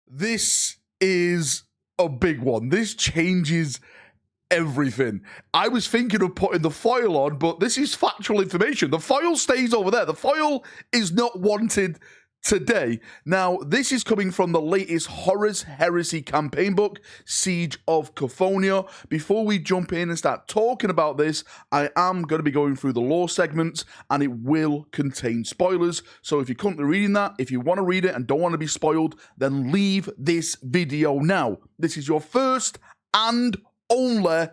This is a big one. This changes everything. I was thinking of putting the foil on, but this is factual information. The foil stays over there. The foil is not wanted today. Now, this is coming from the latest Horus Heresy campaign book, Siege of Cthonia. Before we jump in and start talking about this, I am going to be going through the lore segments, and it will contain spoilers. So if you're currently reading that, if you want to read it and don't want to be spoiled, then leave this video now. This is your first and only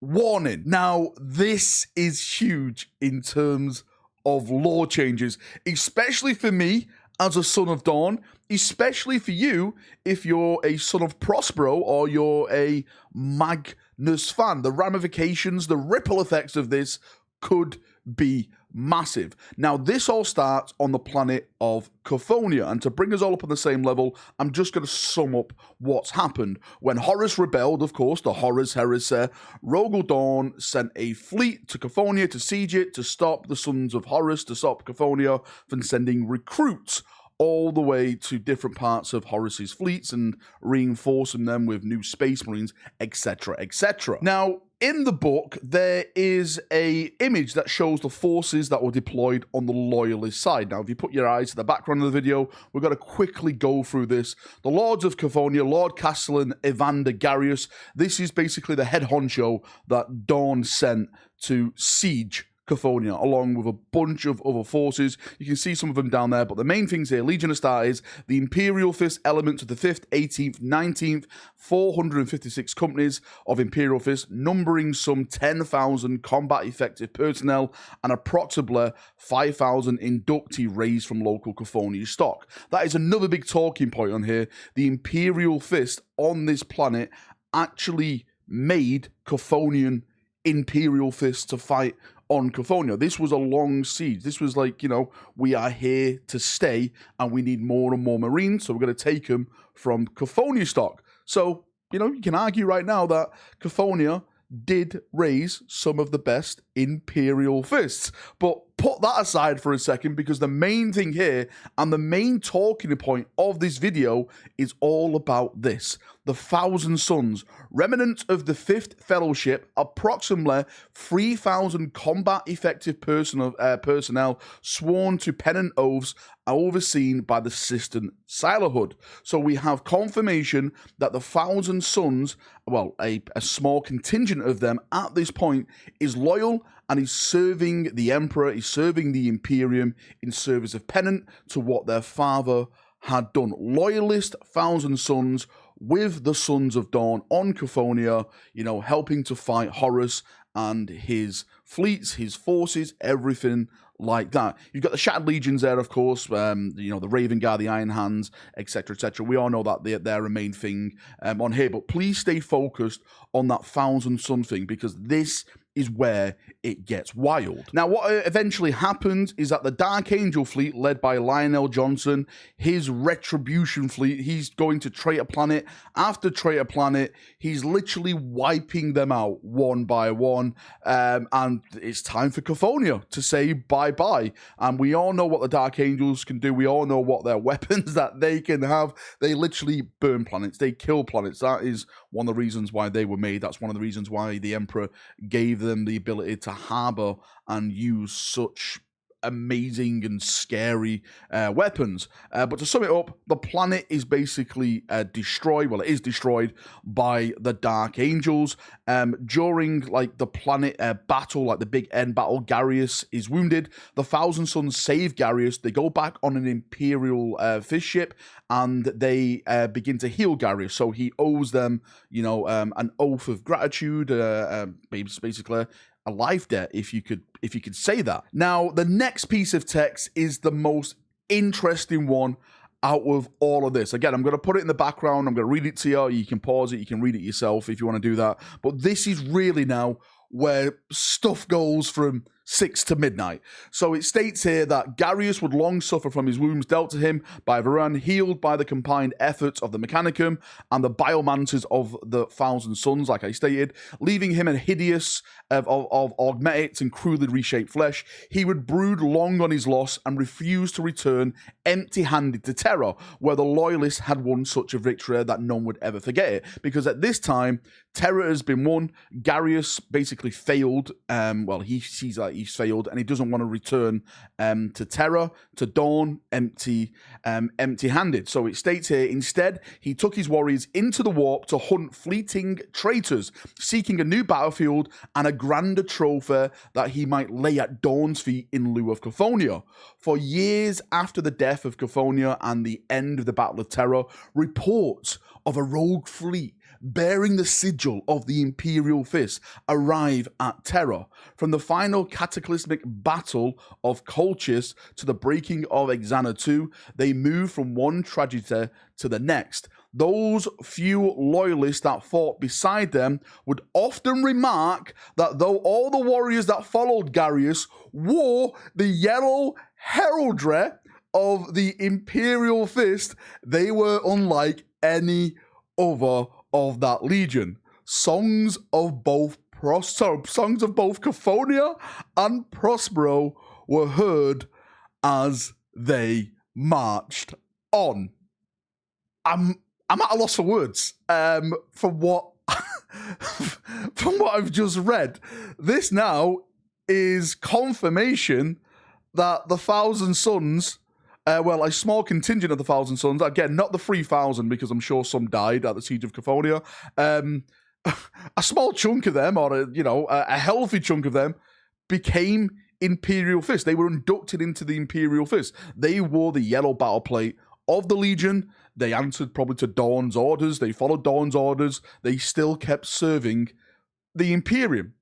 warning. Now, this is huge in terms of lore changes, especially for me as a Son of Dawn, especially for you if you're a Son of Prospero or you're a Magnus fan. The ramifications, the ripple effects of this could be massive. Now, this all starts on the planet of Cthonia, and to bring us all up on the same level, I'm just going to sum up what's happened. When Horus rebelled, of course, the Horus Heresy, Rogal Dawn sent a fleet to Cthonia to siege it, to stop the Sons of Horus, to stop Cthonia from sending recruits all the way to different parts of Horus's fleets and reinforcing them with new space marines, etc., etc. Now, in the book, there is a image that shows the forces that were deployed on the Loyalist side. Now, if you put your eyes to the background of the video, we're going to quickly go through this. The Lords of Cthonia, Lord Castellan, Evander Garius. This is basically the head honcho that Dawn sent to siege Cthonia, along with a bunch of other forces. You can see some of them down there, but the main things here: Legion of Astartes, the Imperial Fist elements of the 5th, 18th, 19th, 456 companies of Imperial Fist, numbering some 10,000 combat-effective personnel and approximately 5,000 inductee raised from local Cthonia stock. That is another big talking point on here. The Imperial Fist on this planet actually made Chthonian Imperial Fists to fight on Cthonia. This was a long siege. This was like, you know, we are here to stay and we need more and more Marines, so we're going to take them from Cthonia stock. So, you know, you can argue right now that Cthonia did raise some of the best Imperial Fists. But put that aside for a second, because the main thing here and the main talking point of this video is all about this. The Thousand Sons, remnant of the 5th Fellowship, approximately 3,000 combat-effective personnel sworn to penitent oaths, overseen by the Sistine Silerhood. So we have confirmation that the Thousand Sons, well, a small contingent of them at this point, is loyal and is serving the Emperor, is serving the Imperium in service of penance to what their father had done. Loyalist Thousand Sons with the Sons of Dawn on Cthonia, you know, helping to fight Horus and his fleets, his forces, everything like that. You've got the Shattered Legions there, of course, you know, the Raven Guard, the Iron Hands, etc., etc. We all know that they're a main thing on here, but please stay focused on that Thousand Son thing, because this is where it gets wild. Now, what eventually happens is that the Dark Angel fleet, led by Lionel Johnson, his Retribution fleet, he's going to Traitor Planet after Traitor Planet. He's literally wiping them out one by one, and it's time for Cthonia to say bye-bye. And we all know what the Dark Angels can do. We all know what their weapons that they can have. They literally burn planets. They kill planets. That is one of the reasons why they were made. That's one of the reasons why the Emperor gave them the ability to harbor and use such amazing and scary weapons. But to sum it up, the planet is basically destroyed. Well, it is destroyed by the Dark Angels. During like the planet battle, like the big end battle, Garius is wounded. The Thousand Sons save Garius. They go back on an Imperial fish ship and they begin to heal Garius. So he owes them, you know, an oath of gratitude, basically a life debt, if you could say that. Now, the next piece of text is the most interesting one out of all of this. Again, I'm going to put it in the background. I'm going to read it to you. You can pause it. You can read it yourself if you want to do that. But this is really now where stuff goes from 6 to midnight. So it states here that Garius would long suffer from his wounds dealt to him by Varan, healed by the combined efforts of the Mechanicum and the biomancers of the Thousand Sons, like I stated, leaving him a hideous of augmetics and crudely reshaped flesh. He would brood long on his loss and refuse to return empty-handed to Terra, where the Loyalists had won such a victory that none would ever forget it. Because at this time, Terra has been won. Garius basically failed. He sees that he's failed, and he doesn't want to return to Terra, to Dawn, empty-handed. So it states here, instead, he took his warriors into the warp to hunt fleeting traitors, seeking a new battlefield and a grander trophy that he might lay at Dawn's feet in lieu of Cthonia. For years after the death of Cthonia and the end of the Battle of Terra, reports of a rogue fleet bearing the sigil of the Imperial Fist arrive at Terra. From the final cataclysmic battle of Colchis to the breaking of Exana II, they move from one tragedy to the next. Those few loyalists that fought beside them would often remark that though all the warriors that followed Garius wore the yellow heraldry of the Imperial Fist, they were unlike any other of that legion. Songs of both Cthonia and Prospero were heard as they marched on. I'm at a loss for words from what I've just read. This now is confirmation that the Thousand Sons, a small contingent of the Thousand Sons, again, not the 3,000, because I'm sure some died at the Siege of Cthonia, a small chunk of them, or a healthy chunk of them, became Imperial Fist. They were inducted into the Imperial Fist. They wore the yellow battle plate of the Legion. They answered probably to Dawn's orders. They followed Dawn's orders. They still kept serving the Imperium.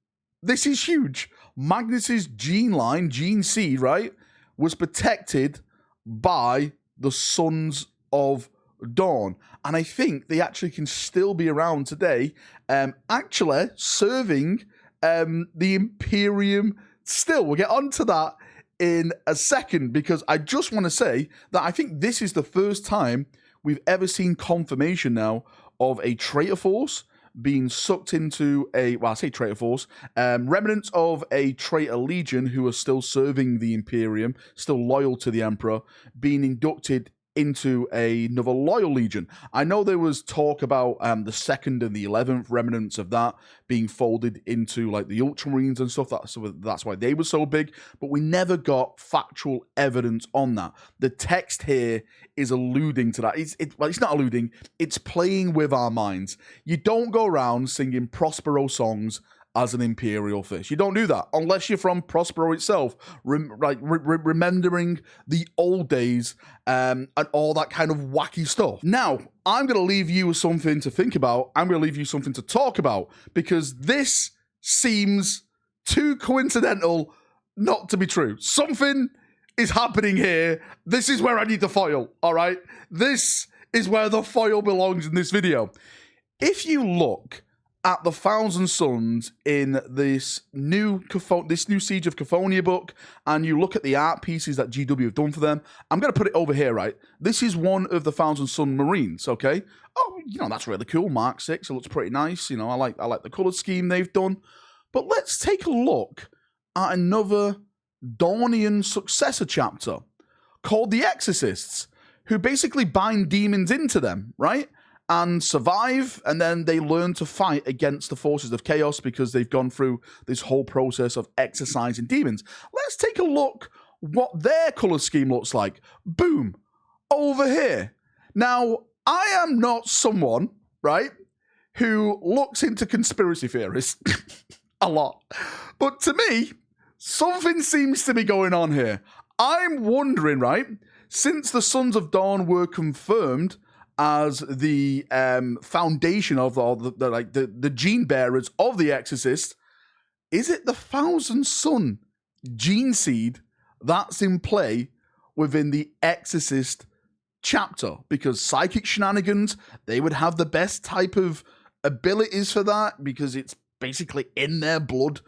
This is huge. Magnus's gene seed, right, was protected by the Sons of Dawn. And I think they actually can still be around today, actually serving the Imperium still. We'll get onto that in a second, because I just want to say that I think this is the first time we've ever seen confirmation now of a traitor force being sucked into traitor force, remnants of a traitor legion who are still serving the Imperium, still loyal to the Emperor, being inducted into another loyal legion. I know there was talk about the 2nd and the 11th remnants of that being folded into like the Ultramarines and stuff. That's why they were so big, but we never got factual evidence on that. The text here is alluding to that. It's not alluding, it's playing with our minds. You don't go around singing Prospero songs as an Imperial Fist. You don't do that unless you're from Prospero itself, remembering the old days and all that kind of wacky stuff. Now, I'm going to leave you with something to think about. I'm going to leave you something to talk about, because this seems too coincidental not to be true. Something is happening here. This is where I need the foil, all right? This is where the foil belongs in this video. If you look at the Thousand Sons in this new Siege of Cthonia book, and you look at the art pieces that GW have done for them, I'm going to put it over here, right? This is one of the Thousand Son Marines, okay? Oh, that's really cool, Mark 6. It looks pretty nice. I like the color scheme they've done. But let's take a look at another Dawnian successor chapter called the Exorcists, who basically bind demons into them, right? And survive, and then they learn to fight against the forces of chaos because they've gone through this whole process of exorcising demons. Let's take a look what their color scheme looks like. Boom, over here. Now, I am not someone, right, who looks into conspiracy theories a lot, but to me, something seems to be going on here. I'm wondering, right, since the Sons of Dawn were confirmed as the foundation of the gene bearers of the Exorcist, is it the Thousand Son gene seed that's in play within the Exorcist chapter? Because psychic shenanigans, they would have the best type of abilities for that, because it's basically in their blood.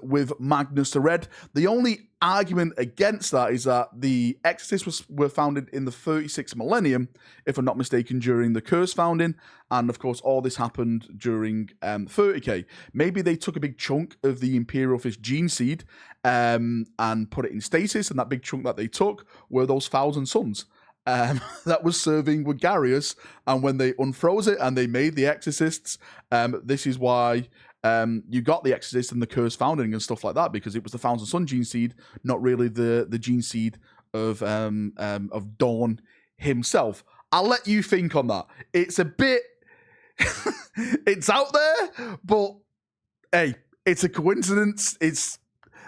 with Magnus the Red. The only argument against that is that the Exorcists were founded in the 36th millennium, if I'm not mistaken, during the Curse founding, and of course all this happened during 30k. Maybe they took a big chunk of the Imperial Fist gene seed and put it in stasis, and that big chunk that they took were those Thousand Sons. That was serving Wagarius, and when they unfroze it and they made the Exorcists, this is why you got the Exorcist and the Curse founding and stuff like that, because it was the Thousand Son gene seed, not really the gene seed of Dawn himself. I'll let you think on that. It's a bit, it's out there, but hey, it's a coincidence.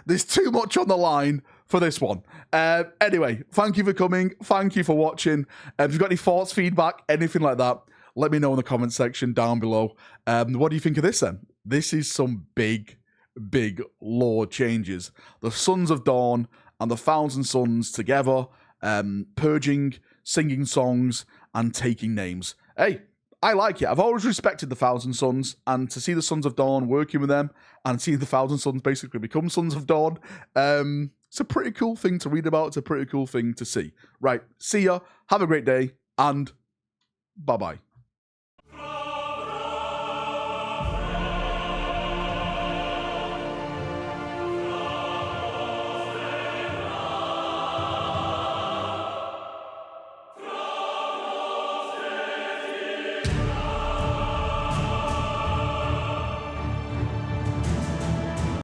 There's too much on the line for this one. Anyway, thank you for coming. Thank you for watching. If you've got any thoughts, feedback, anything like that, let me know in the comment section down below. What do you think of this then? This is some big, big lore changes. The Sons of Dawn and the Thousand Sons together, purging, singing songs, and taking names. Hey, I like it. I've always respected the Thousand Sons, and to see the Sons of Dawn working with them and see the Thousand Sons basically become Sons of Dawn, it's a pretty cool thing to read about. It's a pretty cool thing to see. Right, see ya. Have a great day, and bye-bye.